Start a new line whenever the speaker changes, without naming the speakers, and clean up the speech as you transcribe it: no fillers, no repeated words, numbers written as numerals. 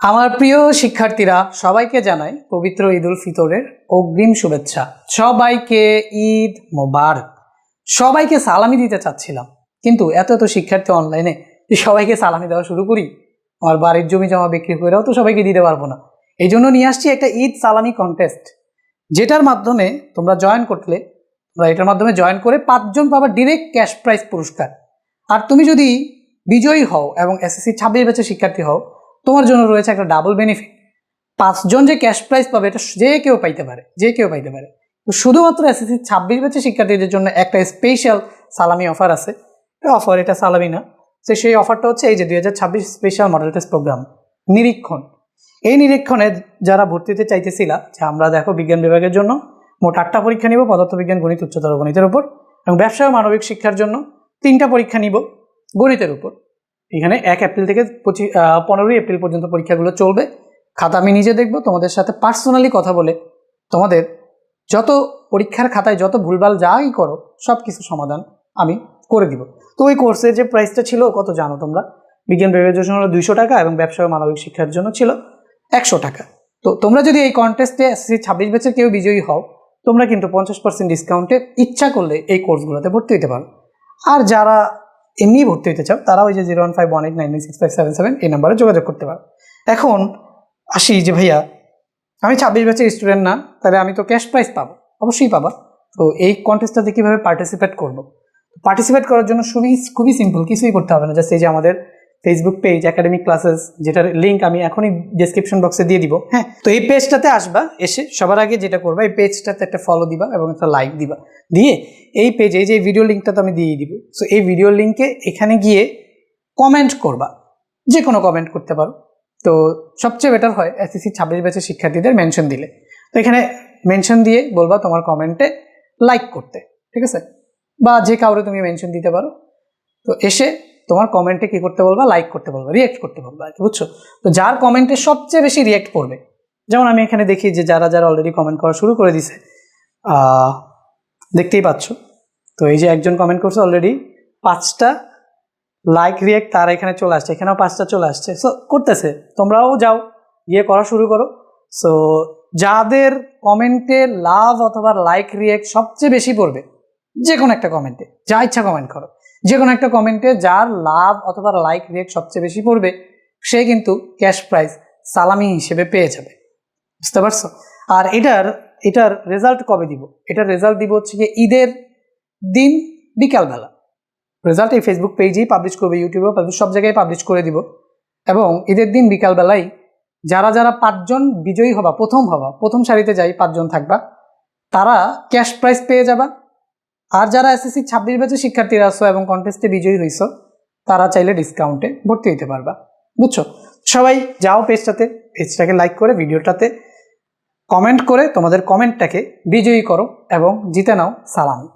আমার প্রিয় শিক্ষার্থীরা সবাইকে জানাই পবিত্র ঈদ উল ফিতরের অগ্রিম শুভেচ্ছা। সবাইকে ঈদ মোবারক। সবাইকে সালামি দিতে চাচ্ছিলাম, কিন্তু এত এত শিক্ষার্থী অনলাইনে সবাইকে সালামি দেওয়া শুরু করি, আমার বাড়ির জমি জমা বিক্রি করেও তো সবাইকে দিতে পারবো না। এই জন্য নিয়ে আসছি একটা ঈদ সালামি কন্টেস্ট, যেটার মাধ্যমে তোমরা জয়েন করলে, এটার মাধ্যমে জয়েন করে 5 জন পাবা ডিরেক্ট ক্যাশ প্রাইজ পুরস্কার। আর তুমি যদি বিজয়ী হও এবং এসএসসি 26 ব্যাচের শিক্ষার্থী হও, তোমার জন্য রয়েছে একটা ডাবল বেনিফিট। 5 জন যে ক্যাশ প্রাইজ পাবে এটা যে কেউ পাইতে পারে, তো শুধুমাত্র এসএসসি 26 ব্যাচের শিক্ষার্থীদের জন্য একটা স্পেশাল সালামি অফার আছে। এটা সালামি না, তো সেই অফারটা হচ্ছে এই যে 2026 স্পেশাল মডেল টেস্ট প্রোগ্রাম নিরীক্ষণ। এই নিরীক্ষণে যারা ভর্তিতে চাইতেছিলা যে আমরা দেখো বিজ্ঞান বিভাগের জন্য মোট 8টা পরীক্ষা নিব, পদার্থবিজ্ঞান, গণিত, উচ্চতর গণিতের উপর, এবং ব্যবসা ও মানবিক শিক্ষার জন্য 3টা পরীক্ষা নিব গণিতের উপর। এখানে 1 এপ্রিল থেকে 15 এপ্রিল পর্যন্ত পরীক্ষাগুলো চলবে। খাতা আমি নিজে দেখব, তোমাদের সাথে পার্সোনালি কথা বলে তোমাদের যত পরীক্ষার খাতায় যত ভুলভাল যাই করো সব কিছু সমাধান আমি করে দিব। তো ওই কোর্সের যে প্রাইসটা ছিল কত জানো তোমরা? বিজ্ঞান বিভাগের জন্য 200 টাকা এবং ব্যবসা ও মানবিক শিক্ষার জন্য ছিল 100 টাকা। তো তোমরা যদি এই কন্টেস্টে এসএসসি 26 ব্যাচের কেউ বিজয়ী হও, তোমরা কিন্তু 50% ডিসকাউন্টে ইচ্ছা করলে এই কোর্সগুলোতে ভর্তি হতে পারো। আর যারা এমনি ভর্তি হতে চাও তারা ওই যে 01518996577 এই নাম্বারে যোগাযোগ করতে পারো। এখন আসি যে ভাইয়া আমি 26 ব্যাচের স্টুডেন্ট না, তাহলে আমি তো ক্যাশ প্রাইজ পাবো। অবশ্যই পাবা। তো এই কন্টেস্টটাতে কীভাবে পার্টিসিপেট করব? পার্টিসিপেট করার জন্য খুবই সিম্পল, কিছুই করতে হবে না। জাস্ট এই যে আমাদের ফেসবুক পেজ একাডেমিক ক্লাসেস, যেটার লিঙ্ক আমি এখনই ডেসক্রিপশন বক্সে দিয়ে দিব। হ্যাঁ, তো এই পেজটাতে আসবা, এসে সবার আগে যেটা করবা এই পেজটাতে একটা ফলো দিবা এবং একটা লাইক দিবা। দিয়ে এই পেজে এই যে ভিডিও লিঙ্কটা তো আমি দিয়ে দিব। সো এই ভিডিও লিঙ্কে এখানে গিয়ে কমেন্ট করবা, যে কোনো কমেন্ট করতে পারো। তো সবচেয়ে বেটার হয় এসএসসি 26 ব্যাচের শিক্ষার্থীদের মেনশন দিলে। তো এখানে মেনশন দিয়ে বলবা তোমার কমেন্টে লাইক করতে, ঠিক আছে? বা যে কাউরে তুমি মেনশন দিতে পারো। তো এসে তোমার কমেন্টে কি করতে বলবা? লাইক করতে বলবা, রিয়েক্ট করতে বলবা, বুঝছো? তো যার কমেন্টে সবচেয়ে বেশি রিয়েক্ট করবে, যেমন আমি এখানে দেখি যে যারা অলরেডি কমেন্ট করা শুরু করে দিছে, দেখতেই পাচ্ছ। তো এই যে একজন কমেন্ট করছে অলরেডি 5টা লাইক রিয়েক্ট তার এখানে চলে আসছে, এখানেও 5টা চলে আসছে। সো করতেছে, তোমরাও যাও গিয়ে করা শুরু করো। সো যাদের কমেন্টে লাভ অথবা লাইক রিয়েক্ট সবচেয়ে বেশি পড়বে, যে কোনো একটা কমেন্টে যা ইচ্ছা কমেন্ট করো, যে কোনো একটা কমেন্টে যার লাভ অথবা লাইক রিয়েক্ট সবচেয়ে বেশি পড়বে সে কিন্তু ক্যাশ প্রাইজ সালামি হিসেবে পেয়ে যাবে। বুঝতে পারছো? আর এটার রেজাল্ট কবে দিব? এটার রেজাল্ট দিব হচ্ছে গিয়ে ঈদের দিন বিকালবেলা। রেজাল্ট এই ফেসবুক পেজেই পাবলিশ করবে, ইউটিউবেও পাবলিশ, সব জায়গায় পাবলিশ করে দিব। এবং ঈদের দিন বিকালবেলায় যারা 5 জন বিজয়ী হবা, প্রথম সারিতে যাই 5 জন থাকবা, তারা ক্যাশ প্রাইজ পেয়ে যাবা। আর যারা এসএসসি 26 ব্যাচের শিক্ষার্থীরা আছো এবং কন্টেস্টে বিজয়ী হইছো, তারা চাইলে ডিসকাউন্টে ভর্তি হতে পারবা। বুঝছো? সবাই যাও পেজটাকে লাইক করে ভিডিওটাতে কমেন্ট করে তোমাদের কমেন্টটাকে বিজয়ী করো এবং জিতে নাও সালামি।